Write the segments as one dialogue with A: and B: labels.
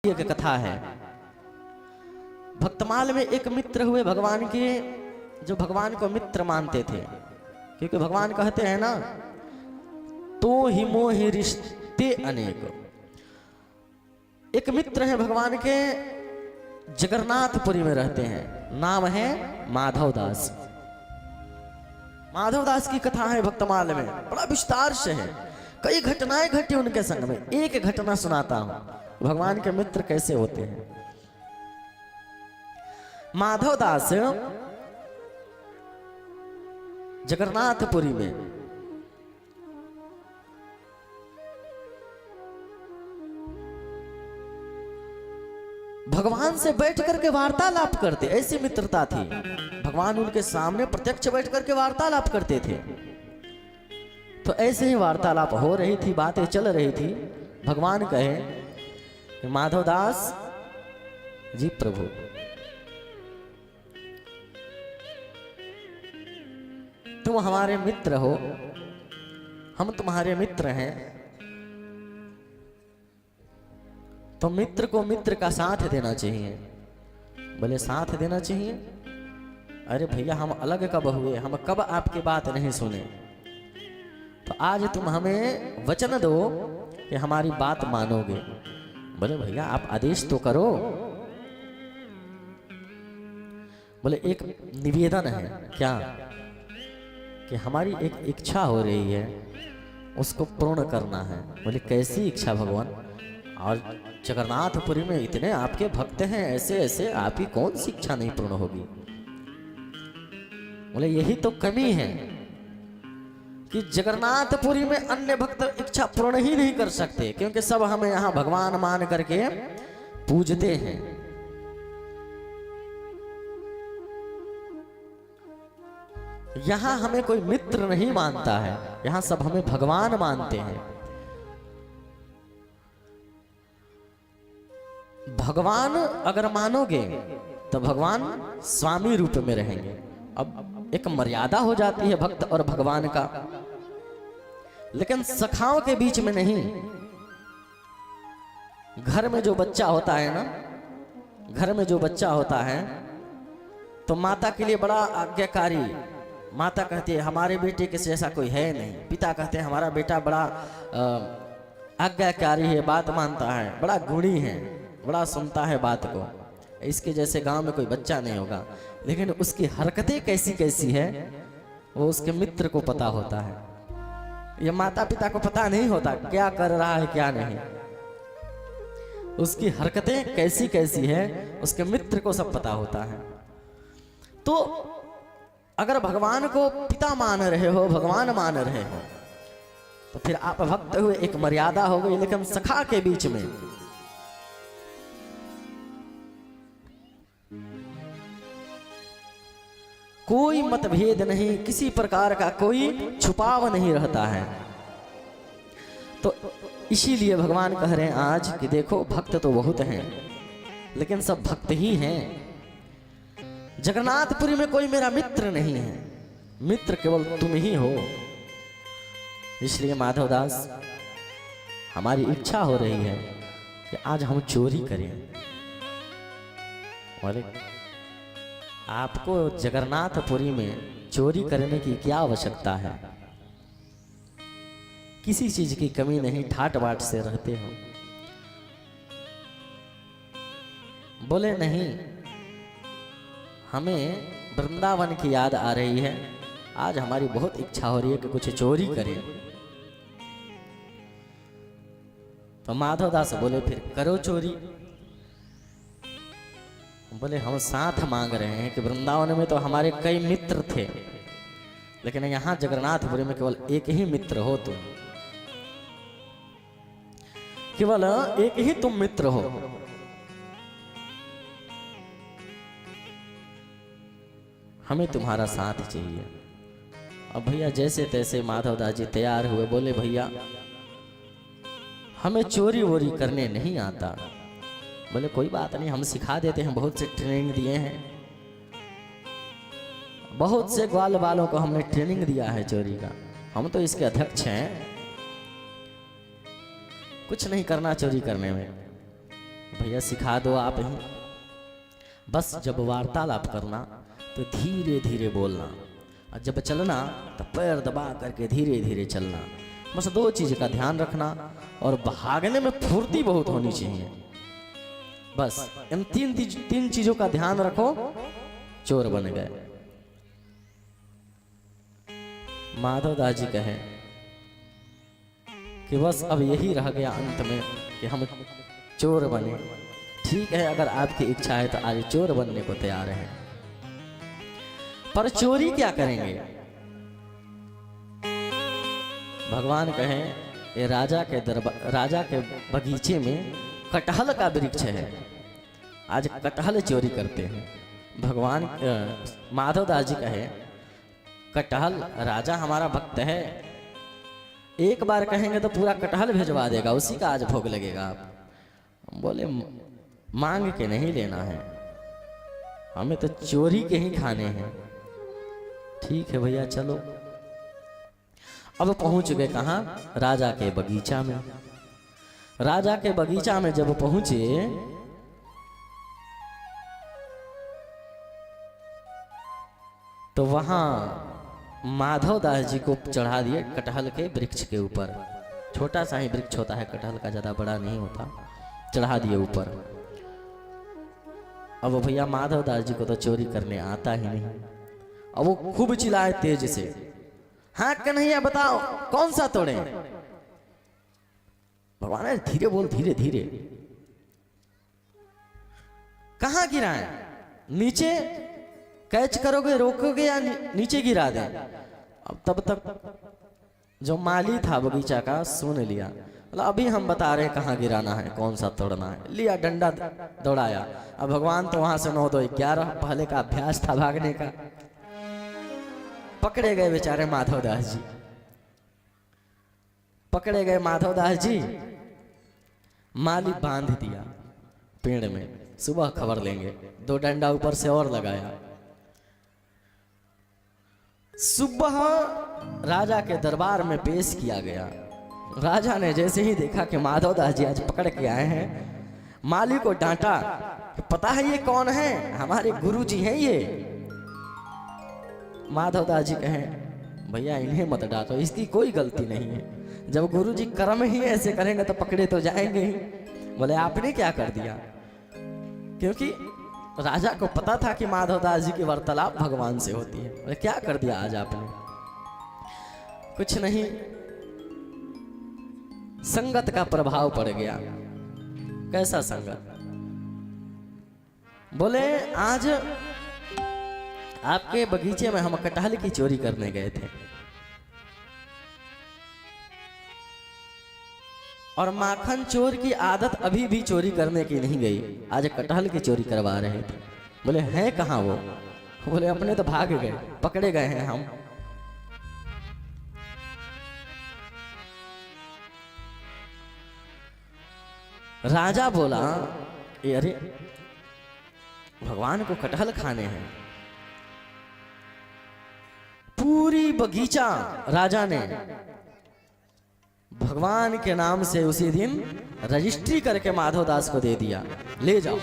A: एक कथा है। भक्तमाल में एक मित्र हुए भगवान के, जो भगवान को मित्र मानते थे, क्योंकि भगवान कहते हैं ना, तो ही मोहि रिश्ते अनेक। एक मित्र है भगवान के, जगन्नाथपुरी में रहते हैं, नाम है माधव दास। माधव दास की कथा है भक्तमाल में, बड़ा विस्तार से है, कई घटनाएं घटी उनके संग में। एक घटना सुनाता हूं, भगवान के मित्र कैसे होते हैं। माधव दास जगन्नाथपुरी में भगवान से बैठ करके वार्तालाप करते, ऐसी मित्रता थी। भगवान उनके सामने प्रत्यक्ष बैठ करके वार्तालाप करते थे। तो ऐसे ही वार्तालाप हो रही थी, बातें चल रही थी। भगवान कहे कि माधव दास जी, प्रभु तुम हमारे मित्र हो, हम तुम्हारे मित्र हैं, तो मित्र को मित्र का साथ देना चाहिए। बोले साथ देना चाहिए? अरे भैया, हम अलग कब हुए, हम कब आपकी बात नहीं सुने। तो आज तुम हमें वचन दो कि हमारी बात मानोगे। बोले भैया आप आदेश तो करो। बोले एक निवेदन है। क्या? कि हमारी एक इच्छा हो रही है, उसको पूर्ण करना है। बोले कैसी इच्छा भगवान? और जगन्नाथपुरी में इतने आपके भक्त हैं, ऐसे ऐसे, आप ही कौन सी इच्छा नहीं पूर्ण होगी? बोले यही तो कमी है कि जगन्नाथपुरी में अन्य भक्त इच्छा पूर्ण ही नहीं कर सकते, क्योंकि सब हमें यहां भगवान मान करके पूजते हैं। यहां हमें कोई मित्र नहीं मानता है, यहां सब हमें भगवान मानते हैं। भगवान अगर मानोगे तो भगवान स्वामी रूप में रहेंगे। अब एक मर्यादा हो जाती है भक्त और भगवान का, लेकिन सखाओं के बीच में नहीं। घर में जो बच्चा होता है ना, घर में जो बच्चा होता है तो माता के लिए बड़ा आज्ञाकारी। माता कहती है हमारे बेटे के जैसा कोई है नहीं। पिता कहते हैं हमारा बेटा बड़ा आज्ञाकारी है, बात मानता है, बड़ा गुणी है, बड़ा सुनता है बात को, इसके जैसे गांव में कोई बच्चा नहीं होगा। लेकिन उसकी हरकतें कैसी कैसी है वो उसके मित्र को पता होता है। ये माता पिता को पता नहीं होता क्या कर रहा है क्या नहीं। उसकी हरकतें कैसी कैसी है उसके मित्र को सब पता होता है। तो अगर भगवान को पिता मान रहे हो, भगवान मान रहे हो, तो फिर आप भक्त हुए, एक मर्यादा हो गई। लेकिन सखा के बीच में कोई मतभेद नहीं, किसी प्रकार का कोई छुपाव नहीं रहता है। तो इसीलिए भगवान कह रहे हैं आज कि देखो भक्त तो बहुत हैं, लेकिन सब भक्त ही हैं। जगन्नाथपुरी में कोई मेरा मित्र नहीं है, मित्र केवल तुम ही हो। इसलिए माधव दास, हमारी इच्छा हो रही है कि आज हम चोरी करें। बोले आपको जगन्नाथपुरी में चोरी करने की क्या आवश्यकता है? किसी चीज की कमी नहीं, ठाट बाट से रहते हो। बोले नहीं, हमें वृंदावन की याद आ रही है, आज हमारी बहुत इच्छा हो रही है कि कुछ चोरी करें। तो माधव दास बोले फिर करो चोरी। बोले हम साथ मांग रहे हैं कि वृंदावन में तो हमारे कई मित्र थे, लेकिन यहां जगन्नाथपुरी में केवल एक ही मित्र हो तुम, केवल एक ही तुम मित्र हो। हमें तुम्हारा साथ चाहिए। अब भैया जैसे तैसे माधव दास जी तैयार हुए। बोले भैया हमें चोरी वोरी करने नहीं आता। बोले कोई बात नहीं, हम सिखा देते हैं, बहुत से ट्रेनिंग दिए हैं, बहुत से ग्वाल वालों को हमने ट्रेनिंग दिया है चोरी का, हम तो इसके अध्यक्ष हैं, कुछ नहीं करना चोरी करने में। भैया सिखा दो आप ही। बस जब वार्तालाप करना तो धीरे धीरे बोलना, और जब चलना तो पैर दबा करके धीरे धीरे चलना। बस दो चीज़ का ध्यान रखना, और भागने में फुर्ती बहुत होनी चाहिए। बस इन तीन चीज़ों का ध्यान रखो, चोर बन गए। माधव दास जी कहे कि बस अब यही रह गया अंत में कि हम चोर बने। ठीक है, अगर आपकी इच्छा है तो आज चोर बनने को तैयार हैं, पर चोरी क्या करेंगे? भगवान कहें ये राजा के बगीचे में कटहल का वृक्ष है, आज कटहल चोरी करते हैं। भगवान माधव दास जी कहे कटहल, राजा हमारा भक्त है, एक बार कहेंगे तो पूरा कटहल भिजवा देगा, उसी का आज भोग लगेगा। आप बोले मांग के नहीं लेना है, हमें तो चोरी के ही खाने हैं। ठीक है भैया चलो। अब पहुंच गए कहाँ? राजा के बगीचा में। राजा के बगीचा में जब पहुंचे तो वहां माधव दास जी को चढ़ा दिए कटहल के वृक्ष के ऊपर। छोटा सा ही वृक्ष होता है कटहल का, ज्यादा बड़ा नहीं होता। चढ़ा दिए ऊपर। अब भैया माधव दास जी को तो चोरी करने आता ही नहीं। अब वो खूब चिल्लाए तेज से, हाँ कन्हैया बताओ कौन सा तोड़े? भगवान धीरे बोल, धीरे धीरे। कहाँ गिराए? नीचे कैच करोगे, रोकोगे या नीचे गिरा दे? अब तब तक जो माली था बगीचा का सुन लिया, मतलब अभी हम बता रहे हैं कहाँ गिराना है, कौन सा तोड़ना है। लिया डंडा दौड़ाया। अब भगवान तो वहां से 9 2 11 पहले का अभ्यास था भागने का। पकड़े गए बेचारे माधव दास जी, पकड़े गए माधव दास जी। माली बांध दिया पेड़ में, सुबह खबर लेंगे। 2 डंडा ऊपर से और लगाया। सुबह राजा के दरबार में पेश किया गया। राजा ने जैसे ही देखा कि माधव दास जी आज पकड़ के आए हैं, माली को डांटा, पता है ये कौन है? हमारे गुरुजी हैं ये। माधव दास जी कहें भैया इन्हें मत डांटो, इसकी कोई गलती नहीं है। जब गुरुजी कर्म ही ऐसे करेंगे तो पकड़े तो जाएंगे ही। बोले आपने क्या कर दिया? क्योंकि राजा को पता था कि माधव दास जी की वार्तालाप भगवान से होती है। बोले क्या कर दिया आज आपने? कुछ नहीं, संगत का प्रभाव पड़ गया। कैसा संगत? बोले आज आपके बगीचे में हम कटहल की चोरी करने गए थे, और माखन चोर की आदत अभी भी चोरी करने की नहीं गई, आज कटहल की चोरी करवा रहे थे। बोले हैं कहाँ वो? बोले अपने तो भाग गए, पकड़े गए हैं हम। राजा बोला अरे भगवान को कटहल खाने हैं। पूरी बगीचा राजा ने भगवान के नाम से उसी दिन रजिस्ट्री करके माधव दास को दे दिया, ले जाओ।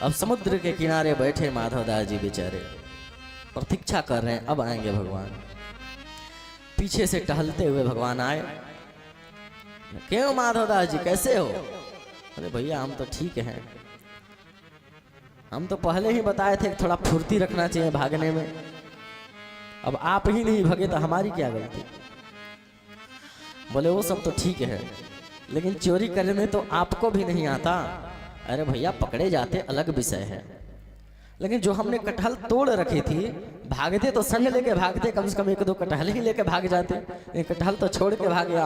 A: अब समुद्र के किनारे बैठे माधव दास जी बेचारे प्रतीक्षा कर रहे हैं, अब आएंगे भगवान। पीछे से टहलते हुए भगवान आए। क्यों माधव दास जी कैसे हो? अरे भैया हम तो ठीक हैं, हम तो पहले ही बताए थे थोड़ा फुर्ती रखना चाहिए भागने में। अब आप ही नहीं भगे तो हमारी क्या गलती? बोले वो सब तो ठीक है, लेकिन चोरी करने तो आपको भी नहीं आता। अरे भैया पकड़े जाते अलग विषय है, लेकिन जो हमने कटहल तोड़ रखी थी, भागते तो संग लेके भागते, कम से कम 1 2 कटहल ही लेके भाग जाते। ये कटहल तो छोड़ के भागे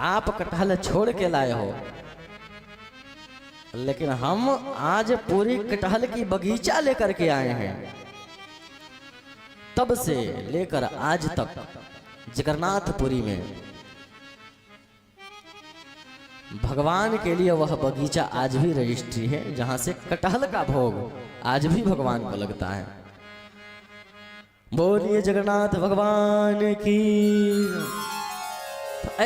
A: आप कटहल छोड़ के लाए हो, लेकिन हम आज पूरी कटहल की बगीचा लेकर के आए हैं। तब से लेकर आज तक जगन्नाथपुरी में भगवान के लिए वह बगीचा आज भी रजिस्ट्री है, जहां से कटहल का भोग आज भी भगवान को लगता है। बोलिए जगन्नाथ भगवान की।